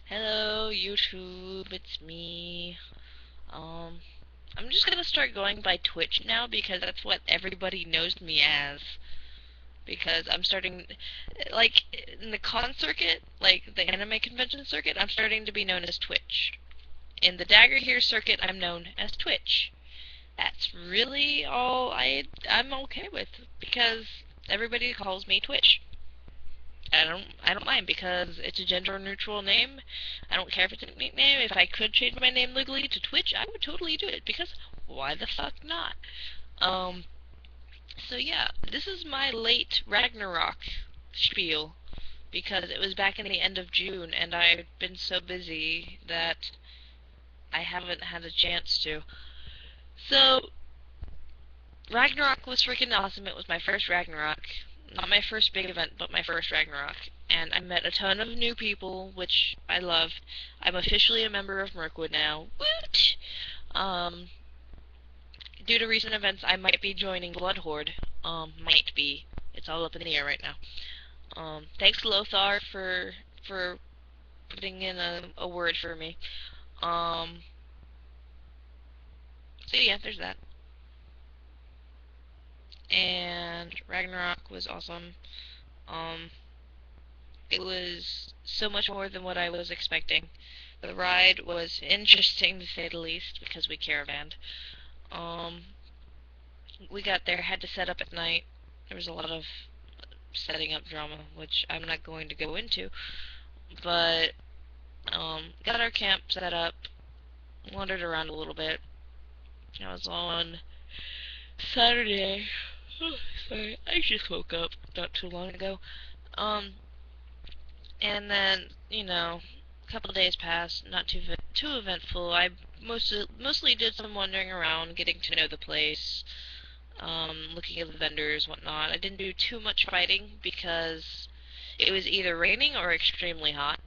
Hello, YouTube, it's me. Um, I'm just gonna start going by Twitch now because that's what everybody knows me as. Because I'm starting, like, in the con circuit, like the anime convention circuit, I'm starting to be known as Twitch. In the Dagger Here circuit, I'm known as Twitch. That's really all I'm okay with because everybody calls me Twitch. I don't mind because it's a gender neutral name. I don't care if it's a nickname. If I could change my name legally to Twitch, I would totally do it because why the fuck not? Um so yeah, this is my late Ragnarok spiel because it was back in the end of June and I've been so busy that I haven't had a chance to. So Ragnarok was freaking awesome. It was my first Ragnarok. Not my first big event, but my first Ragnarok. And I met a ton of new people, which I love. I'm officially a member of Mirkwood now. Woot! Um, Due to recent events, I might be joining Blood Horde. Might be. It's all up in the air right now. Thanks Lothar for putting in a word for me. Um, so yeah, there's that. And Ragnarok was awesome. Um, It was so much more than what I was expecting. The ride was interesting to say the least because we caravanned. Um, we got there, had to set up at night. There was a lot of setting up drama, which I'm not going to go into. But got our camp set up, wandered around a little bit. I was on Saturday. Oh, sorry, I just woke up not too long ago. Um, and then a couple of days passed, not too eventful. I mostly did some wandering around, getting to know the place, looking at the vendors, whatnot. I didn't do too much fighting because it was either raining or extremely hot.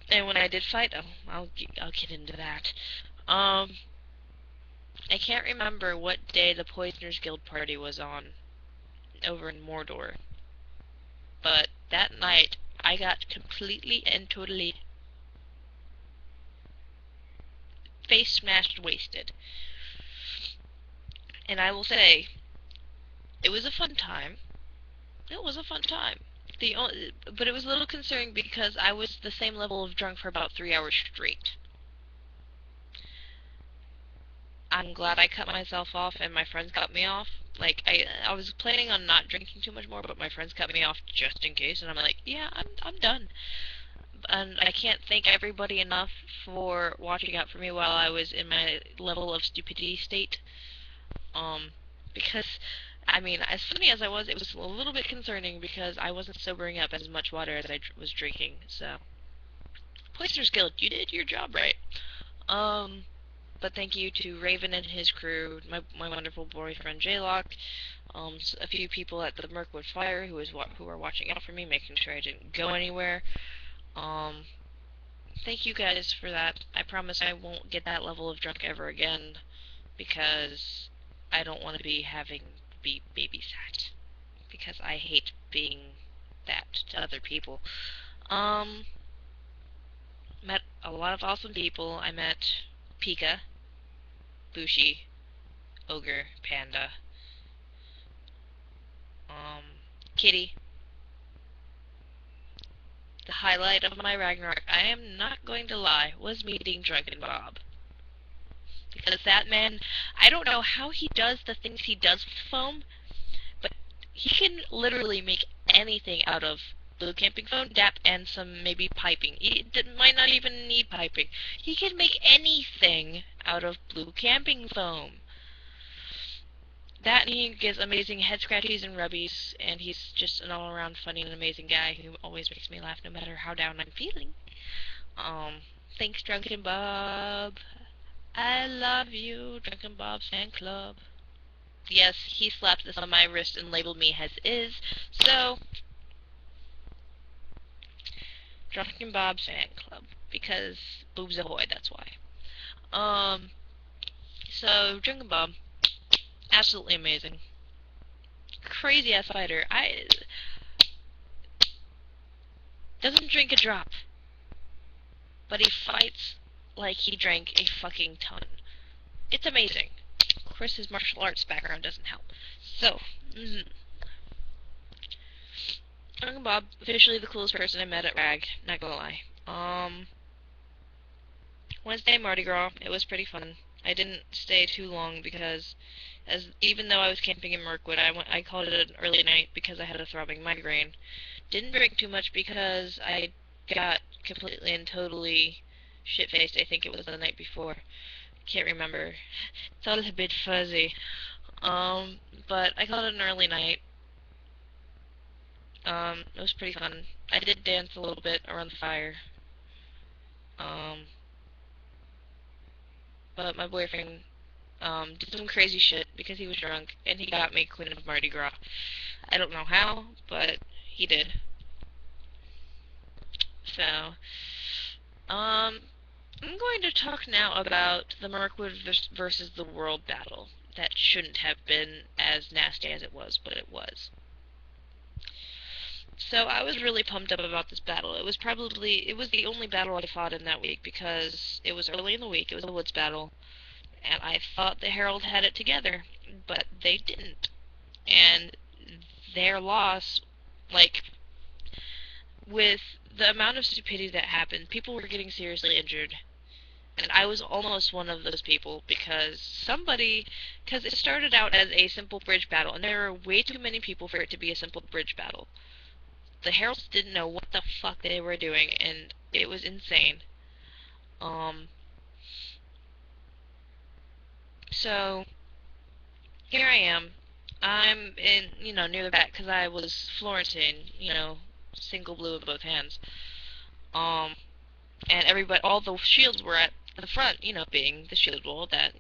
And when I did fight, I'll get into that. Um, I can't remember what day the Poisoners Guild party was on over in Mordor, but that night I got completely and totally face smashed wasted. And I will say, it was a fun time. It was a fun time. But it was a little concerning because I was the same level of drunk for about 3 hours straight. I'm glad I cut myself off and my friends cut me off. Like I was planning on not drinking too much more, but my friends cut me off just in case, and I'm like, yeah, I'm done. And I can't thank everybody enough for watching out for me while I was in my level of stupidity state. Um, because I mean, as funny as I was, it was a little bit concerning because I wasn't sobering up as much water as I was drinking. So, Poisoner's Guild, you did your job right. Um, but thank you to Raven and his crew, my wonderful boyfriend Jaylock, a few people at the Mirkwood Fire who are watching out for me, making sure I didn't go anywhere. Um, Thank you guys for that. I promise I won't get that level of drunk ever again because I don't want to be babysat because I hate being that to other people. Um, Met a lot of awesome people. I met Pika, Bushi, Ogre, Panda, um, Kitty. The highlight of my Ragnarok, I am not going to lie, was meeting Drunken Bob. Because that man, I don't know how he does the things he does with foam, but he can literally make anything out of blue camping foam, DAP, and some maybe piping. It might not even need piping. He can make anything out of blue camping foam. That and he gives amazing head scratchies and rubbies, and he's just an all-around funny and amazing guy who always makes me laugh no matter how down I'm feeling. Thanks, Drunken Bob. I love you, Drunken Bob fan club. Yes, he slapped this on my wrist and labeled me as is, so Drunken Bob's fan club because boobs ahoy. That's why. Um, so Drunken Bob, absolutely amazing, crazy ass fighter. Doesn't drink a drop, but he fights like he drank a fucking ton. It's amazing. Of course, his martial arts background doesn't help. So, Uncle Bob, officially the coolest person I met at Rag, not gonna lie. Wednesday Mardi Gras, it was pretty fun. I didn't stay too long because, even though I was camping in Mirkwood, I called it an early night because I had a throbbing migraine. Didn't drink too much because I got completely and totally shit-faced. I think it was the night before. Can't remember. It's all a bit fuzzy. But I called it an early night. It was pretty fun. I did dance a little bit around the fire. Um, but my boyfriend, did some crazy shit because he was drunk, and he got me Queen of Mardi Gras. I don't know how, but he did. So, I'm going to talk now about the Mirkwood versus the World battle. That shouldn't have been as nasty as it was, but it was. So I was really pumped up about this battle. It was the only battle I fought in that week because it was early in the week. It was a woods battle, and I thought the Herald had it together, but they didn't. And their loss, like, with the amount of stupidity that happened, people were getting seriously injured. And I was almost one of those people because it started out as a simple bridge battle, and there were way too many people for it to be a simple bridge battle. The Heralds didn't know what the fuck they were doing, and it was insane. Um, so, here I am. I'm in, near the back, because I was Florentine, single blue in both hands. Um, and all the shields were at the front, being the shield wall that,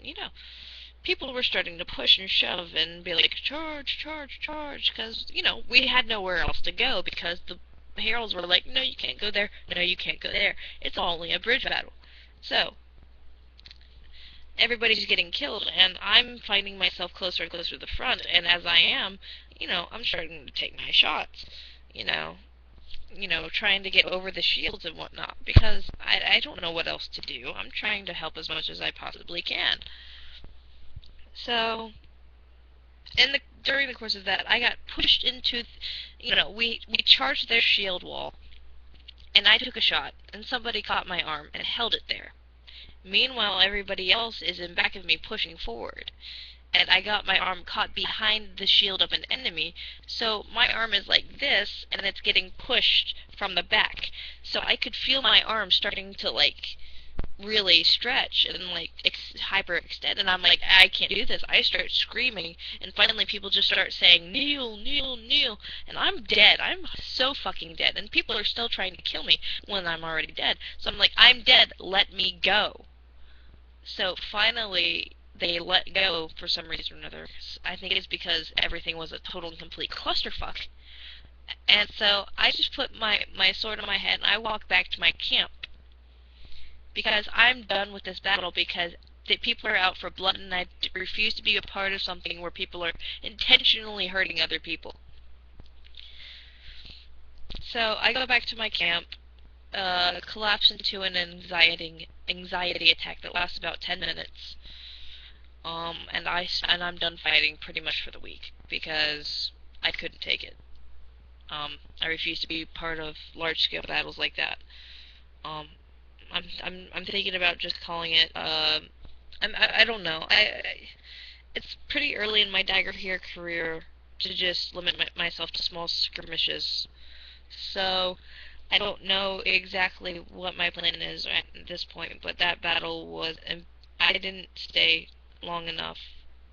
people were starting to push and shove and be like, charge, charge, charge, because, we had nowhere else to go because the heralds were like, no, you can't go there, no, you can't go there. It's only a bridge battle. So, everybody's getting killed, and I'm finding myself closer and closer to the front, and as I am, I'm starting to take my shots, you know, trying to get over the shields and whatnot, because I don't know what else to do. I'm trying to help as much as I possibly can. So, during the course of that, I got pushed into, we charged their shield wall, and I took a shot, and somebody caught my arm and held it there. Meanwhile, everybody else is in back of me pushing forward, and I got my arm caught behind the shield of an enemy, so my arm is like this, and it's getting pushed from the back. So I could feel my arm starting to, like, really stretch and, like, hyperextend, and I'm like, I can't do this. I start screaming, and finally people just start saying, kneel, kneel, kneel, and I'm dead. I'm so fucking dead, and people are still trying to kill me when I'm already dead. So I'm like, I'm dead, let me go. So finally, they let go for some reason or another. I think it's because everything was a total and complete clusterfuck. And so I just put my sword on my head and I walk back to my camp. Because I'm done with this battle because the people are out for blood and I refuse to be a part of something where people are intentionally hurting other people. So I go back to my camp, collapse into an anxiety attack that lasts about 10 minutes. And I'm done fighting pretty much for the week because I couldn't take it. I refuse to be part of large-scale battles like that. I'm thinking about just calling it. I don't know. It's pretty early in my dagger hero career to just limit myself to small skirmishes. So I don't know exactly what my plan is at this point, but that battle was. I didn't stay long enough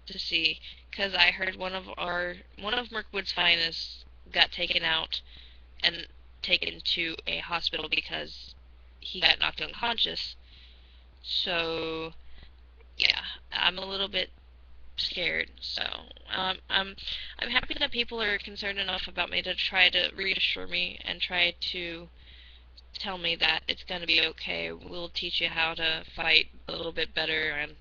to see because I heard one of Mirkwood's finest got taken out and taken to a hospital because he got knocked unconscious. So yeah, I'm a little bit scared. So I'm happy that people are concerned enough about me to try to reassure me and try to tell me that it's going to be okay. We'll teach you how to fight a little bit better and,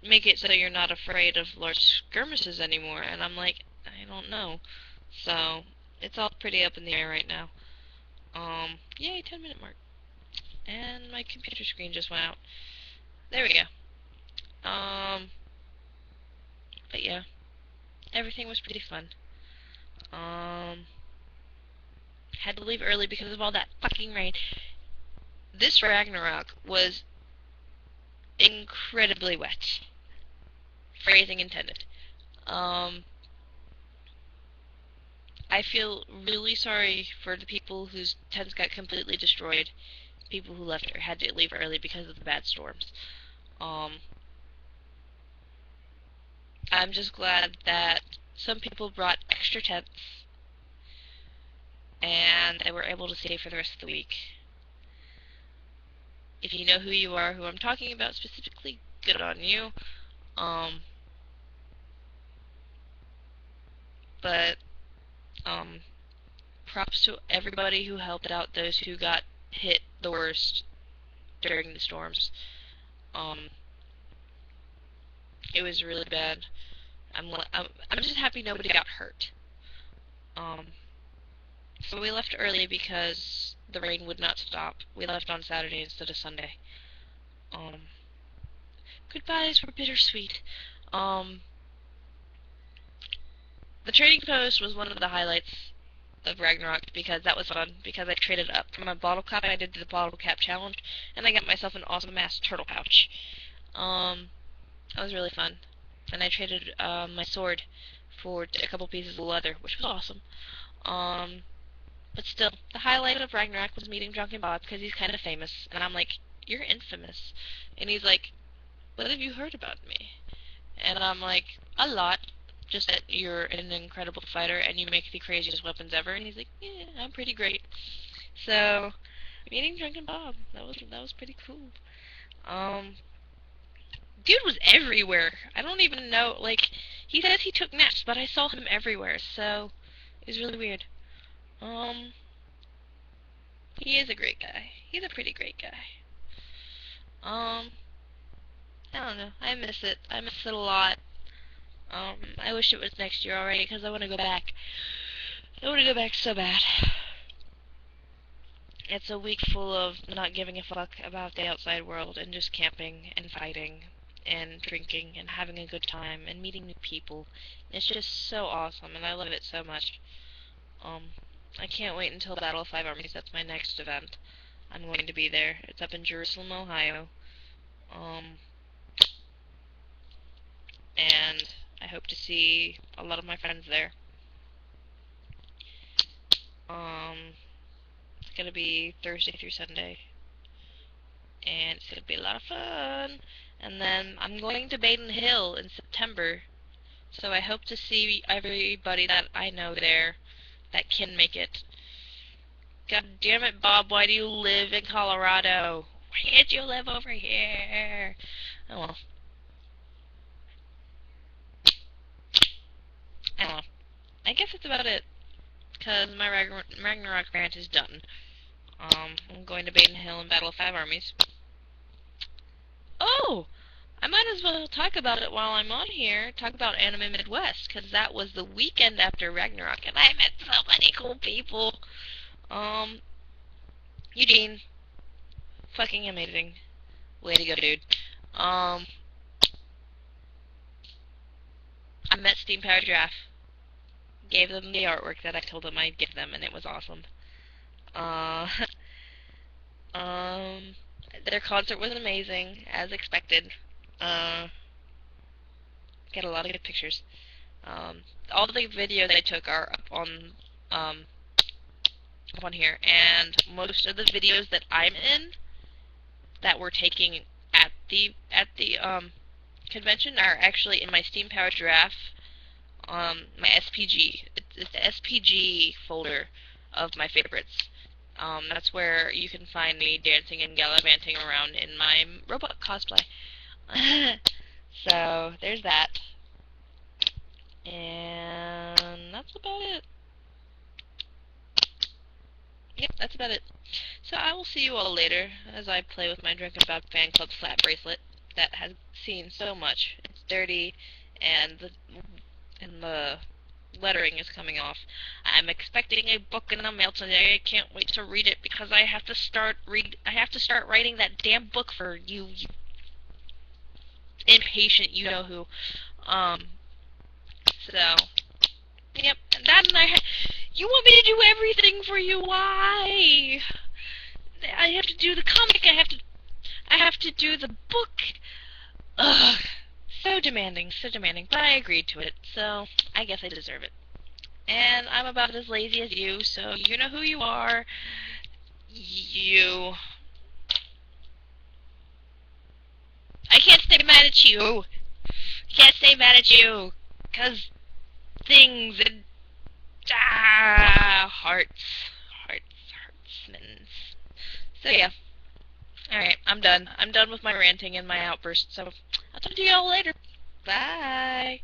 make it so you're not afraid of large skirmishes anymore. And I'm like, I don't know. So It's all pretty up in the air right now. Yay, 10-minute mark. And my computer screen just went out. There we go. But yeah, everything was pretty fun. Had to leave early because of all that fucking rain. This Ragnarok was incredibly wet. Phrasing intended. I feel really sorry for the people whose tents got completely destroyed. People who left or had to leave early because of the bad storms. I'm just glad that some people brought extra tents and they were able to stay for the rest of the week. If you know who you are, who I'm talking about specifically, good on you. But props to everybody who helped out those who got hit the worst during the storms. It was really bad. I'm just happy nobody got hurt. So we left early because the rain would not stop. We left on Saturday instead of Sunday. Goodbyes were bittersweet. The trading post was one of the highlights of Ragnarok because that was fun. Because I traded up from a bottle cap. I did the bottle cap challenge, and I got myself an awesome ass turtle pouch. That was really fun. And I traded my sword for a couple pieces of leather, which was awesome. But still, the highlight of Ragnarok was meeting Drunken Bob because he's kind of famous, and I'm like, "You're infamous," and he's like, "What have you heard about me?" And I'm like, "A lot. Just that you're an incredible fighter and you make the craziest weapons ever." And he's like, "Yeah, I'm pretty great." So, meeting Drunken Bob, that was pretty cool. Dude was everywhere. I don't even know, like, he says he took naps, but I saw him everywhere, so it was really weird. Um, he is a great guy. He's a pretty great guy. Um, I don't know. I miss it. I miss it a lot. I wish it was next year already, because I want to go back. I want to go back so bad. It's a week full of not giving a fuck about the outside world and just camping and fighting and drinking and having a good time and meeting new people. It's just so awesome, and I love it so much. I can't wait until Battle of Five Armies. That's my next event. I'm going to be there. It's up in Jerusalem, Ohio. And I hope to see a lot of my friends there. It's gonna be Thursday through Sunday, and it's gonna be a lot of fun. And then I'm going to Baden Hill in September, so I hope to see everybody that I know there that can make it. God damn it, Bob, why do you live in Colorado? Why can't you live over here? Oh well. I don't know. I guess that's about it, because my Ragnarok rant is done. I'm going to Baden Hill and Battle of Five Armies. Oh! I might as well talk about it while I'm on here. Talk about Anime Midwest, because that was the weekend after Ragnarok, and I met so many cool people. Eugene, fucking amazing. Way to go, dude. I met Steam Power Giraffe. Gave them the artwork that I told them I'd give them, and it was awesome. Uh, their concert was amazing, as expected. Get a lot of good pictures. All the videos I took are um, up on here, and most of the videos that I'm in that we're taking at the convention are actually in my Steam Power Giraffe, my SPG. It's the SPG folder of my favorites. That's where you can find me dancing and gallivanting around in my robot cosplay. So, there's that. And that's about it. Yep, that's about it. So I will see you all later as I play with my Drunken Bob Fan Club flat bracelet that has seen so much. It's dirty, and the lettering is coming off. I'm expecting a book in the mail today. I can't wait to read it because I have to start writing that damn book for you, you impatient you know who. Um so yep, and that and you want me to do everything for you? Why? I have to do the comic. I have to do the book. Ugh. So demanding, so demanding. But I agreed to it, so I guess I deserve it. And I'm about as lazy as you, so you know who you are. You. I can't stay mad at you. Can't stay mad at you. Cause things and hearts. Hearts. So yeah. Alright, I'm done. I'm done with my ranting and my outbursts, so I'll talk to you all later. Bye.